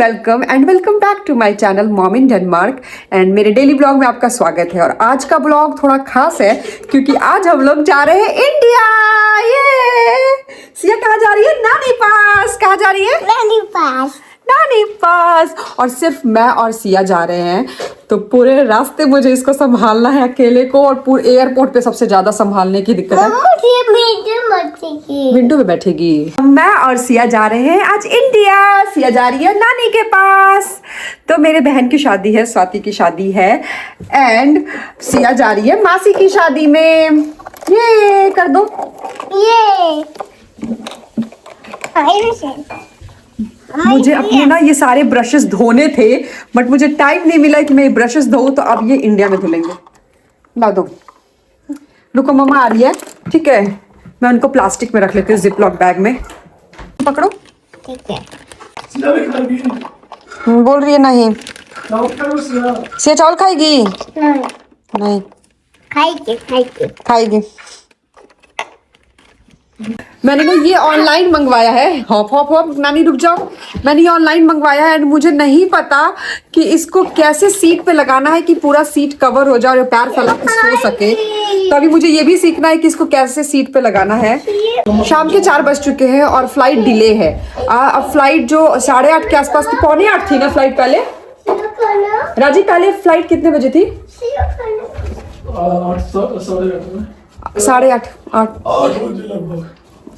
Welcome and welcome back to my channel mom in Denmark. And मेरे daily blog में आपका स्वागत है। और आज का ब्लॉग थोड़ा खास है क्योंकि आज हम लोग जा रहे हैं इंडिया। ये सिया कहाँ जा रही है? नानी पास। कहाँ जा रही है? नानी पास। नानी पास। और सिर्फ मैं और सिया जा रहे हैं, तो पूरे रास्ते मुझे इसको संभालना है अकेले को। और पूरे एयरपोर्ट पे सबसे ज्यादा संभालने की दिक्कत है। विंडो पे बैठेगी। मैं और सिया जा रहे हैं आज इंडिया। सिया जा रही है नानी के पास। तो मेरे बहन की शादी है, स्वाति की शादी है, एंड सिया जा रही है मासी की शादी में। ये कर दो ये मुझे अपने ना ये सारे ब्रशेस धोने थे, बट मुझे टाइम नहीं मिला कि मैं ये ब्रशेस धोऊं, तो अब ये इंडिया में धुलेंगे। ला दो। रुको, मम्मा आ रही है। ठीक है, मैं उनको प्लास्टिक में रख लेती हूँ, जिप लॉक बैग में। पकड़ो। ठीक है। बोल रही है नहीं। सिया चावल खाएगी? नहीं खाएगी। मैंने ना ये ऑनलाइन मंगवाया है। हॉप हॉप हॉप नानी रुक जाओ। मैंने ये ऑनलाइन मंगवाया है एंड मुझे नहीं पता कि इसको कैसे सीट पे लगाना है कि पूरा सीट कवर हो जाए और पैर फैला के सो सके। तो अभी मुझे ये भी सीखना है कि इसको कैसे सीट पे लगाना है। शाम के 4 बज चुके हैं और फ्लाइट डिले है। अब फ्लाइट जो 8:30 के आसपास थी, 7:45 थी ना फ्लाइट पहले। राजी, पहले फ्लाइट कितने बजे थी? 8:30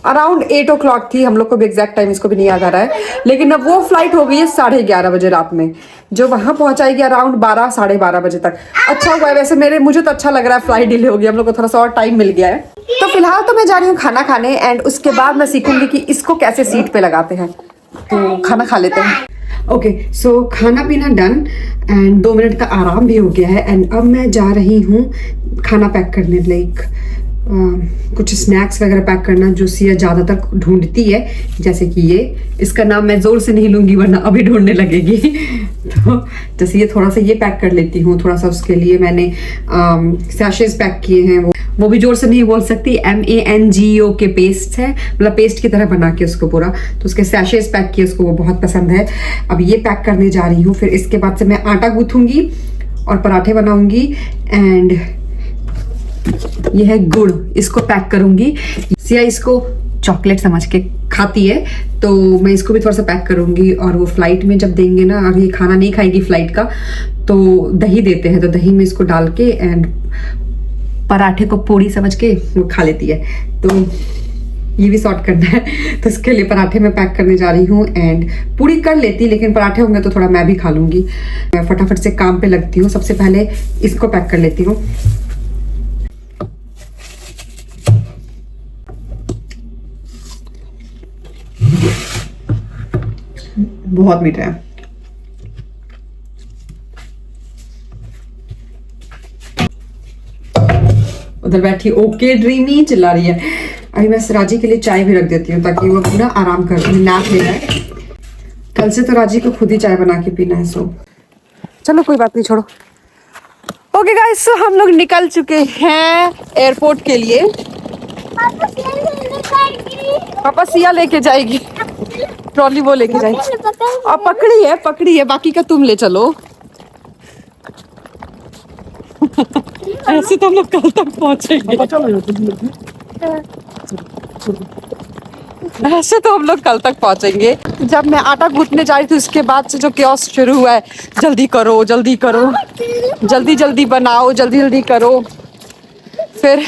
अराउंड 8 o'clock थी। हम लोग को भी एग्जैक्ट टाइम इसको भी नहीं याद आ रहा है, लेकिन अब वो फ्लाइट हो गई है 11:30 बजे रात में, जो वहां पहुंचाएगी अराउंड 12 साढ़े 12 बजे तक। अच्छा हुआ है वैसे, मुझे तो अच्छा लग रहा है फ्लाइट डिले हो गई, हम लोग को थोड़ा सा और टाइम मिल गया है। तो फिलहाल तो मैं जा रही हूँ खाना खाने, एंड उसके बाद मैं सीखूंगी कि इसको कैसे सीट पे लगाते हैं। तो खाना खा लेते हैं। ओके, सो खाना पीना डन एंड 2 मिनट का आराम भी हो गया है। एंड अब मैं जा रही हूँ खाना पैक करने, लाइक कुछ स्नैक्स वगैरह पैक करना जो सिया ज़्यादातर ढूंढती है, जैसे कि ये। इसका नाम मैं ज़ोर से नहीं लूँगी वरना अभी ढूंढने लगेगी। तो जैसे ये थोड़ा सा ये पैक कर लेती हूँ। थोड़ा सा उसके लिए मैंने सैशेस पैक किए हैं। वो भी जोर से नहीं बोल सकती। MANGO के पेस्ट है, मतलब पेस्ट की तरह बना के उसको पूरा, तो उसके सैशेस पैक किए, उसको वो बहुत पसंद है। अब ये पैक करने जा रही हूँ। फिर इसके बाद से मैं आटा गूँथूंगी और पराठे बनाऊंगी। एंड ये है गुड़, इसको पैक करूंगी। सिया इसको चॉकलेट समझ के खाती है, तो मैं इसको भी थोड़ा सा पैक करूंगी। और वो फ्लाइट में जब देंगे ना, और ये खाना नहीं खाएगी फ्लाइट का, तो दही देते हैं, तो दही में इसको डाल के एंड पराठे को पूड़ी समझ के वो खा लेती है। तो ये भी सॉर्ट करना है, तो इसके लिए पराठे में पैक करने जा रही हूँ। एंड पूड़ी कर लेती, लेकिन पराठे होंगे तो थोड़ा मैं भी खा लूंगी। मैं फटाफट से काम पे लगती हूँ। सबसे पहले इसको पैक कर लेती हूँ। बहुत मीठा है। उधर बैठी ओके ड्रीमी चिल्ला रही है। अभी मैं राजी के लिए चाय भी रख देती हूँ ताकि वो पूरा आराम कर नैप ले जाए। कल से तो राजी को खुद ही चाय बना के पीना है। सो चलो कोई बात नहीं, छोड़ो। ओके गाइस, सो हम लोग निकल चुके हैं एयरपोर्ट के लिए। पापा सिया लेके जाएगी, ट्रॉली वो लेके जाएगी। अब पकड़ी है, बाकी का तुम ले चलो। ऐसे तो हम लोग कल तक पहुंचेंगे। ऐसे तो हम लोग कल तक पहुंचेंगे। जब मैं आटा गूंथने जा रही थी, उसके बाद से जो क्योस शुरू हुआ है, जल्दी करो जल्दी करो, जल्दी जल्दी बनाओ, जल्दी जल्दी करो। फिर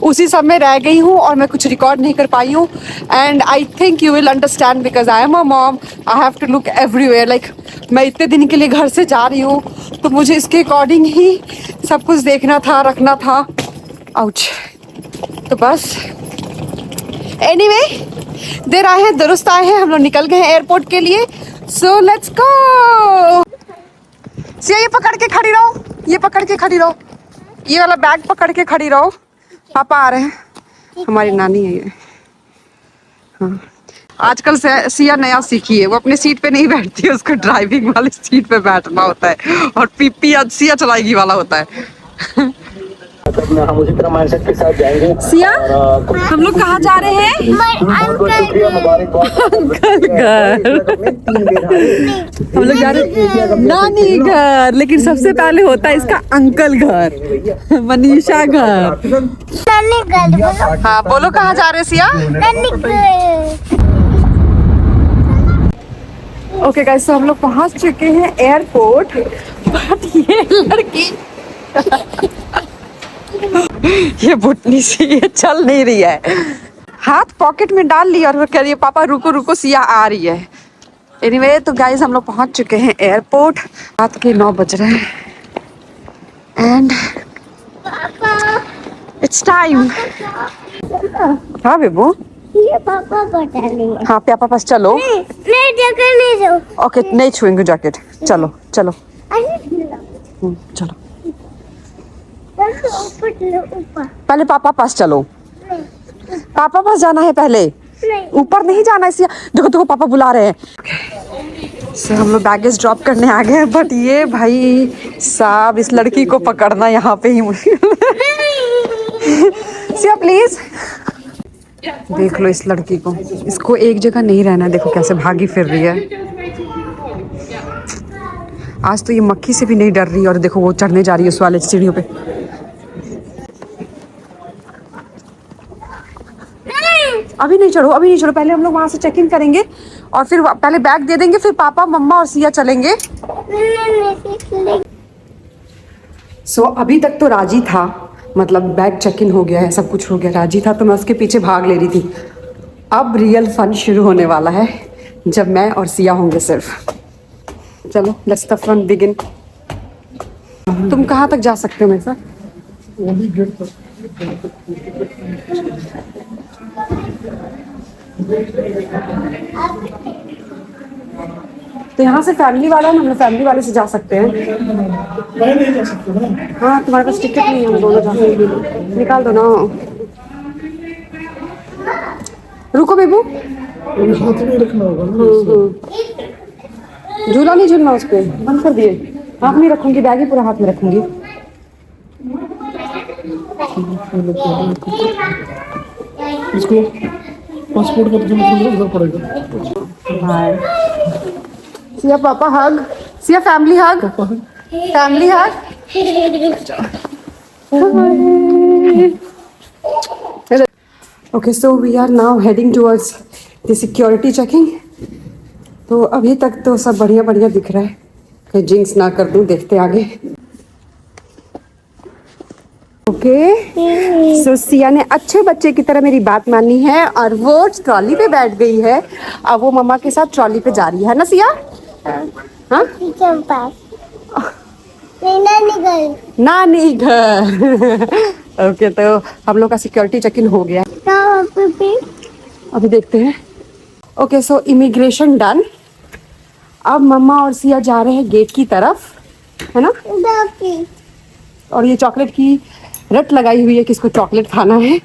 उसी सब में रह गई हूँ और मैं कुछ रिकॉर्ड नहीं कर पाई हूँ। And I think you will understand because I am a mom, I have to look everywhere. Like मैं इतने दिन के लिए घर से जा रही हूँ, तो मुझे इसके अकॉर्डिंग ही सब कुछ देखना था, रखना था। आउच। तो बस एनीवे, देर आए हैं दुरुस्त आए हैं, हम लोग निकल गए हैं एयरपोर्ट के लिए। So let's go. सिया ये पकड़ के खड़ी रहो, ये पकड़ के खड़ी रहो, ये वाला बैग पकड़ के खड़ी रहो। पापा आ रहे हैं, हमारी नानी है ये। हाँ, आजकल सिया नया सीखी है, वो अपने सीट पे नहीं बैठती है, उसको ड्राइविंग वाली सीट पे बैठना होता है और पीपी सिया चलाएगी वाला होता है। हम उसी तरह माइंडसेट के साथ जाएंगे। सिया हम लोग कहाँ जा रहे हैं? अंकल घर। हम लोग जा रहे हैं नानी घर, लेकिन सबसे पहले होता है इसका अंकल घर, मनीषा घर। नानी घर बोलो। हाँ बोलो कहाँ जा रहे हैं सिया? नानी घर। ओके गाइस, तो हम लोग पहुंच चुके हैं एयरपोर्ट, बट ये लड़की ये बुटनी सी ये चल नहीं रही है, हाथ पॉकेट में डाल लिया और कह रही है पापा रुको रुको सिया आ रही है। एनीवे तो गाइस हम लोग पहुंच चुके हैं एयरपोर्ट, रात के 9 बज रहे हैं एंड इट्स टाइम। हाँ बेबू, ये पापा बता रही है। हाँ पापा पास चलो। नहीं जगह नहीं दो। ओके नहीं छुएंगे जैकेट, चलो चलो अरे चलो ऊपर चलो ऊपर। पहले पापा पास चलो, पापा पास जाना है पहले, नहीं ऊपर नहीं जाना है। देखो देखो पापा बुला रहे हैं। सो हम लोग बैगेज ड्रॉप करने आ गए हैं, बट ये भाई साहब इस लड़की को पकड़ना यहाँ पे ही मुश्किल सिया प्लीज देख लो इस लड़की को, इसको एक जगह नहीं रहना। देखो कैसे भागी फिर रही है, आज तो ये मक्खी से भी नहीं डर रही, और देखो वो चढ़ने जा रही है उस वाले सीढ़ियों पे। अभी नहीं चढ़ो, अभी नहीं चढ़ो, पहले हम लोग वहां से चेक इन करेंगे और फिर पहले बैग दे देंगे, फिर पापा मम्मा और सिया चलेंगे। सो अभी तक तो राजी था, मतलब बैग चेक इन हो गया है, सब कुछ हो गया, राजी था, तो मैं उसके पीछे भाग ले रही थी। अब रियल फन शुरू होने वाला है जब मैं और सिया होंगे सिर्फ। चलो लेट्स द फन बिगिन। तुम कहाँ तक जा सकते हो मेरे साथ? तो यहाँ से फैमिली वाला है ना, हम लोग फैमिली वाले से जा सकते हैं। मैं नहीं जा सकता ना। हाँ तुम्हारे पास टिकट नहीं है, हम दोनों जा सकते हैं, निकाल दो ना। रुको बेबू, हाथ में रखना होगा ना। झूला नहीं झूलना उस पर, बंद कर दिए। हाथ में रखूंगी, बैग ही पूरा हाथ में रखूंगी। इसको पासपोर्ट का तो उधर पड़ेगा। बाय सिया, पापा hug, Siya family hug, family hug. Okay so we are now heading towards the security checking. तो अभी तक तो सब बढ़िया बढ़िया दिख रहा है, कहीं जिंक्स ना कर दूं, देखते आगे। ओके सो सिया ने अच्छे बच्चे की तरह मेरी बात मानी है और वो ट्रॉली पे बैठ गई है। अब वो मम्मा के साथ ट्रॉली पे जा रही है ना सिया? हाँ किचन पास नानी घर। नानी घर। ओके तो हम लोग का सिक्योरिटी चेक इन हो गया, अभी देखते हैं। Okay so immigration done. अब मम्मा और सिया जा रहे हैं गेट की तरफ, है ना? और ये चॉकलेट की रट लगाई हुई है कि इसको चॉकलेट खाना है,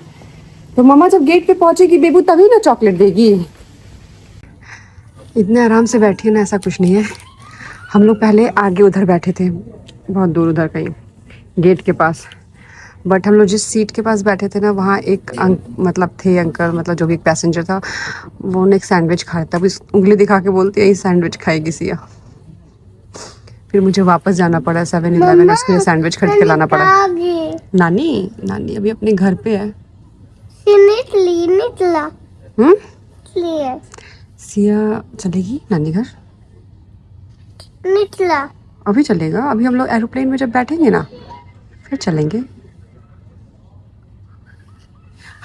तो मम्मा जब गेट पे पहुंचेगी बेबू तभी ना चॉकलेट देगी। इतने आराम से बैठी है ना, ऐसा कुछ नहीं है। हम लोग पहले आगे उधर बैठे थे, बहुत दूर उधर कहीं गेट के पास, बट हम लोग जिस सीट के पास बैठे थे ना वहाँ एक मतलब थे अंकल, मतलब जो भी एक पैसेंजर था, वो ने एक सैंडविच खाया था। अब इस उंगली दिखा के बोलती है ये सैंडविच खाएगी सिया। फिर मुझे वापस जाना पड़ा 7-Eleven, उसके लिए सैंडविच खरीद के लाना पड़ा। नानी नानी अभी अपने घर पे है। निकला सिया चलेगी नानी घर? निकला अभी चलेगा, अभी हम लोग एरोप्लेन में जब बैठेंगे ना फिर चलेंगे।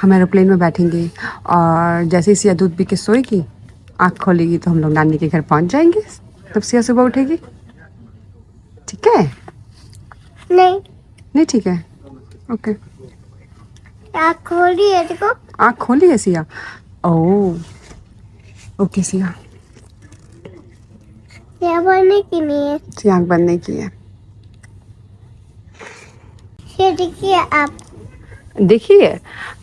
हम एरोप्लेन में बैठेंगे और जैसे ही सिया दूध पी के सोएगी, आँख खोलेगी तो हम लोग नानी के घर पहुंच जाएंगे, तब सिया सुबह उठेगी। ठीक है? नहीं नहीं ठीक है, ओके। आँख खोली है देखो। आँख खोली है सिया? ओह ओके सिया, क्या बनने की नहीं है? सिया आँख बंद नहीं की है। ये देखिए आप, देखिए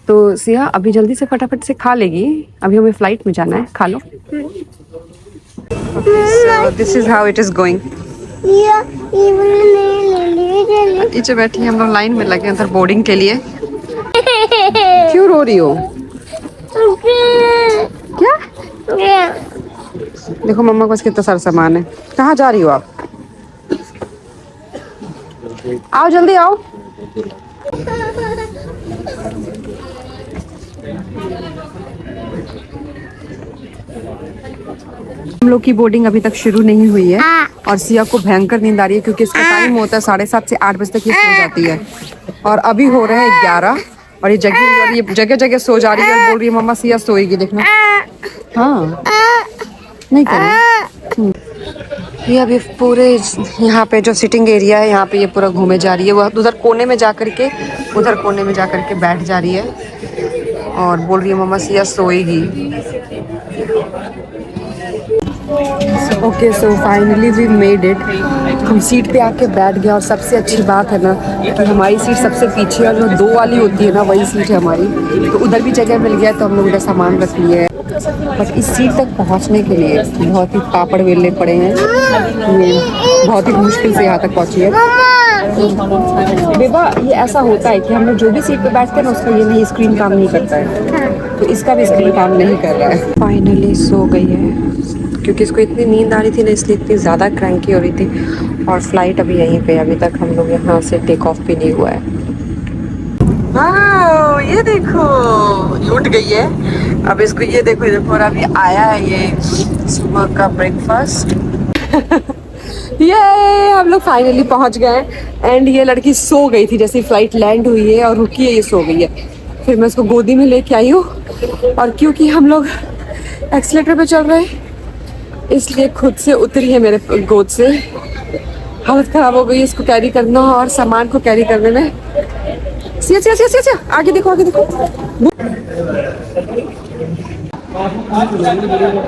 तो सिया अभी जल्दी से फटाफट से खा लेगी, अभी हमें फ्लाइट में जाना है, खा लो। This is how it is going. ये वाला नहीं ले लिए नीचे बैठी हैं, हम लोग लाइन में लगे अंदर बोर्डिंग के लिए। क्यों रो रही हो? क्या? देखो मम्मा के पास कितना सारा सामान है। कहाँ जा रही हो आप? आओ जल्दी आओ। हम लोग की बोर्डिंग अभी तक शुरू नहीं हुई है और सिया को भयंकर नींद आ रही है क्योंकि इसका टाइम होता है 7:30 से 8 बजे तक ये सो जाती है और अभी हो रहे हैं 11 और ये जगह जगह सो जा रही है और बोल रही है मम्मा सिया सोएगी। देखना हाँ नहीं करें। ये अभी पूरे यहाँ पे जो सिटिंग एरिया है यहाँ पे ये पूरा घूमे जा रही है। वो उधर कोने में जा करके बैठ जा रही है और बोल रही है मम्मा सिया सोएगी। Okay so finally we made it. हम सीट पे आके बैठ गए और सबसे अच्छी बात है ना कि हमारी सीट सबसे पीछे और जो 2 वाली होती है ना वही सीट है हमारी, तो उधर भी जगह मिल गया तो हम लोग उधर सामान रख लिए है। बट इस सीट तक पहुंचने के लिए बहुत ही पापड़ बेलने पड़े हैं। ये बहुत ही मुश्किल से यहाँ तक पहुंची है। बेबा ये ऐसा होता है कि हम लोग जो भी सीट पे बैठते हैं ना उसका ये नहीं स्क्रीन काम नहीं करता है, तो इसका भी स्क्रीन काम नहीं कर रहा है। फाइनली सो गई है क्योंकि इसको इतनी नींद आ रही थी ना इसलिए इतनी ज़्यादा क्रैंकी हो रही थी। और फ्लाइट अभी यहीं पे, अभी तक हम लोग यहाँ से टेक ऑफ भी नहीं हुआ है। ये देखो लूट गई है। अब इसको ये देखो और अभी आया है ये सुबह का ब्रेकफास्ट। ये हम लोग फाइनली पहुंच गए एंड ये लड़की सो गई थी जैसे फ्लाइट लैंड हुई है और रुकी है ये सो गई है। फिर मैं उसको गोदी में लेके आई हूँ और क्योंकि हम लोग एक्सीलेटर पे चल रहे हैं इसलिए खुद से उतरी है मेरे गोद से। हालत खराब हो गई इसको कैरी करना और सामान को कैरी करने में। सिया आगे देखो आगे देखो।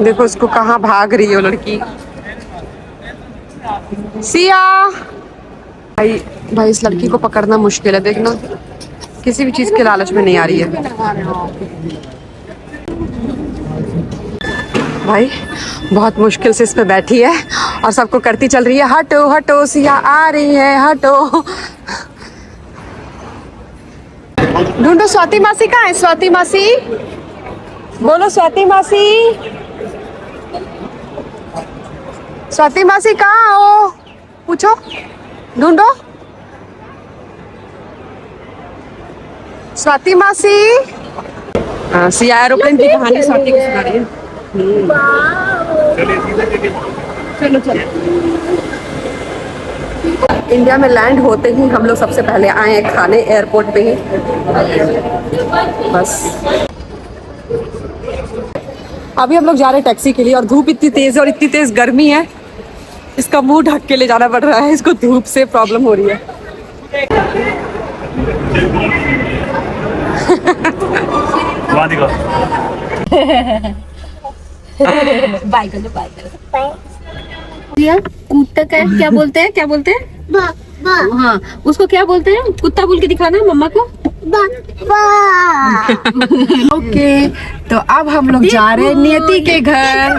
देखो इसको कहाँ भाग रही है लड़की। सिया भाई इस लड़की को पकड़ना मुश्किल है। देखना किसी भी चीज के लालच में नहीं आ रही है भाई। बहुत मुश्किल से इस पे बैठी है और सबको करती चल रही है हटो हटो सिया आ रही है हटो। ढूंढो स्वाति मासी कहाँ है? स्वाति मासी बोलो स्वाति मासी। स्वाति मासी कहाँ हो पूछो, ढूंढो स्वाति मासी। हाँ सिया एरोप्लेन की कहानी स्वाति को सुना रही है। चलो चलो। इंडिया में लैंड होते ही हम लोग सबसे पहले आए हैं खाने एयरपोर्ट पे ही। बस अभी हम लोग जा रहे हैं टैक्सी के लिए और धूप इतनी तेज है और इतनी तेज गर्मी है इसका मुंह ढक के ले जाना पड़ रहा है। इसको धूप से प्रॉब्लम हो रही है। बाय करो बाय करो। कुत्ता का क्या बोलते हैं? क्या बोलते हैं? हाँ उसको क्या बोलते हैं? कुत्ता बोल के दिखाना मम्मा को। ओके तो अब हम लोग जा रहे हैं नियति के घर।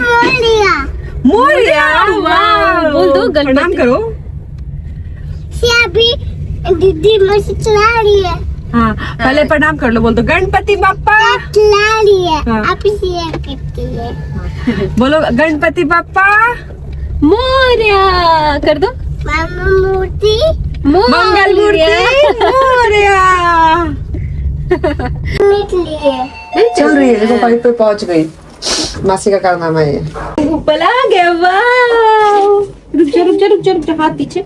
मोरिया वाह बोल दो प्रणाम करो। अभी दीदी मुझे चला रही है। हाँ पहले प्रणाम कर लो। बोल दो गणपति बाप्पा। चला रही है हाँ। आप इसे करती है। बोलो गणपति बाप्पा मोरिया कर दो। मामा मूर्ति मंगल मूर्ति मोरिया। निकलिए चल रही है देखो पाइप पे पहुंच गई। मासी का कारनामा है ये। ऊपर आ गया वाह। रुक जा हाथ पीछे।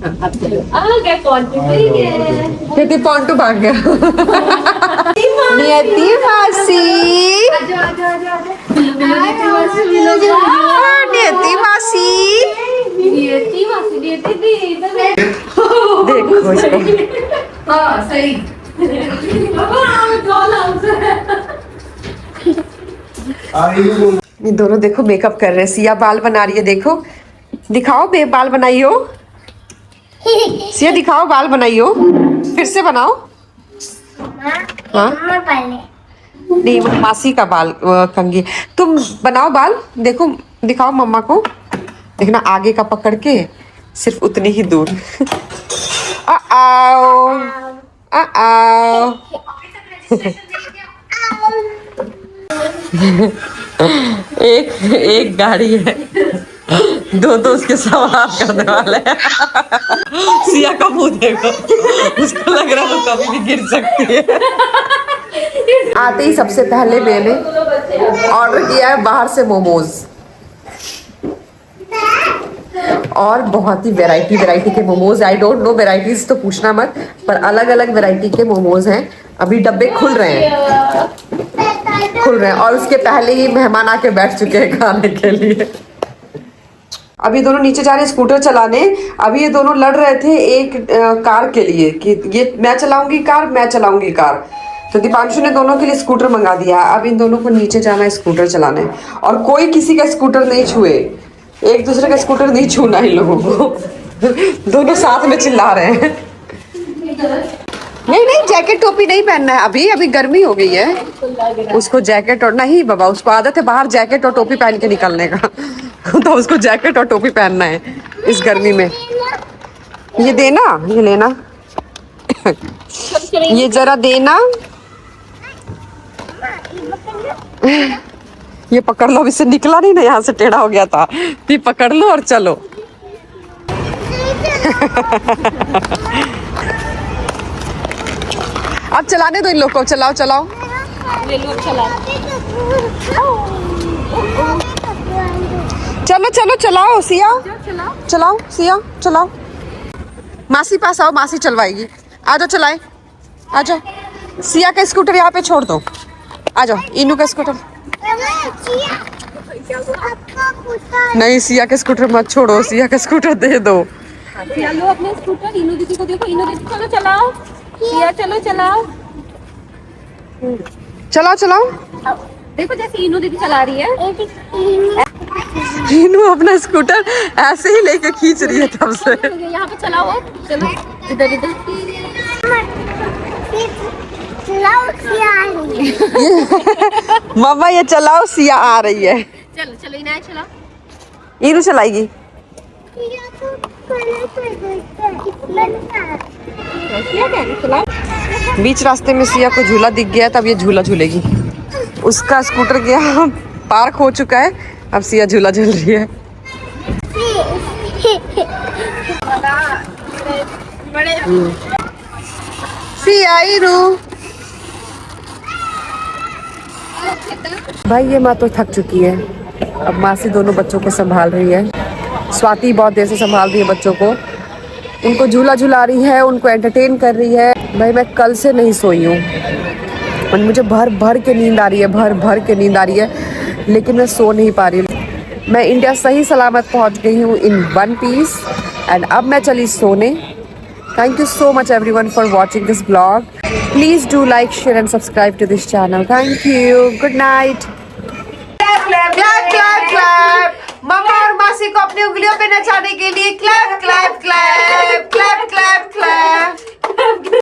आ गया कौन नियति पॉन्टू भाग गया। नियति मासी नियति मासी देखो इसको। हाँ सही। ये दोनों देखो मेकअप कर रहे हैं। सिया बाल बना रही है। देखो दिखाओ बाल बनाई हो। सिया दिखाओ बाल बनाई हो। फिर से बनाओ। हाँ पहले नहीं मासी का बाल कंघी। तुम बनाओ बाल। देखो दिखाओ मम्मा को। देखना आगे का पकड़ के सिर्फ उतनी ही दूर। आओ आओ। एक गाड़ी है, दो उसके सवार करने वाले हैं। सिया का मुंह देखो, उसको लग रहा है वो कभी भी गिर सकती है। आते ही सबसे पहले मैंने ऑर्डर किया है बाहर से मोमोज, और बहुत ही वैरायटी के momos. I don't know varieties तो पूछना मत, पर अलग अलग वैरायटी के मोमोज हैं। अभी डब्बे खुल रहे हैं और उसके पहले ही मेहमान आके बैठ चुके हैं खाने के लिए। अभी दोनों नीचे जा रहे हैं स्कूटर चलाने। अभी ये दोनों लड़ रहे थे एक कार के लिए कि ये मैं चलाऊंगी कार, तो दीपांशु ने दोनों के लिए स्कूटर मंगा दिया। अब इन दोनों को नीचे जाना है स्कूटर चलाने, और कोई किसी का स्कूटर नहीं छुए, एक दूसरे का स्कूटर नहीं छूना इन लोगों को। दोनों साथ में चिल्ला रहे हैं। नहीं जैकेट टोपी नहीं पहनना है, अभी गर्मी हो गई है। उसको जैकेट और नहीं बाबा, उसको आदत है बाहर जैकेट और टोपी पहन के निकलने का। तो उसको जैकेट और टोपी पहनना है इस गर्मी में। ये देना, ये लेना, ये जरा देना, ये पकड़ लो। इससे निकला नहीं ना, यहाँ से टेढ़ा हो गया था। ये पकड़ लो और चलो। अब चलाने दो इन लोग को, चलाओ। ले लो, चला। चलाओ सिया, चलाओ। मासी पास आओ, मासी चलवाएगी। आ जाओ, चलाए, आ जाओ। सिया का स्कूटर यहाँ पे छोड़ दो, आ जाओ। इनू का स्कूटर नहीं, सिया के स्कूटर मत छोड़ो, सिया का स्कूटर दे दो। सिया लो अपने स्कूटर, इनू दीदी को देखो, इनू दीदी चलो चलाओ। सिया चलो चलाओ। देखो जैसे इनू दीदी चला रही है, इनू अपना स्कूटर ऐसे ही लेके खींच रही है तब से। यहाँ पे चलाओ, चलो इधर। मम्मा ये चलाओ, सिया आ रही है। चलो इनाया चला। इनू चलाएगी। बीच रास्ते में सिया को झूला दिख गया, तब ये झूला झूलेगी। उसका स्कूटर गया पार्क हो चुका है, अब सिया झूला झूल रही है। सिया इनू भाई, ये माँ तो थक चुकी है। अब मासी दोनों बच्चों को संभाल रही है। स्वाति बहुत देर से संभाल रही है बच्चों को, उनको झूला झुला रही है, उनको एंटरटेन कर रही है। भाई मैं कल से नहीं सोई हूँ और मुझे भर के नींद आ रही है, लेकिन मैं सो नहीं पा रही हूँ। मैं इंडिया सही सलामत पहुँच गई हूँ इन वन पीस, एंड अब मैं चली सोने। Thank you so much everyone for watching this vlog. Please do like, share and subscribe to this channel. Thank you. Good night. Clap. मम्मा और मासी को अपनी उंगलियों पे नचाने के लिए clap.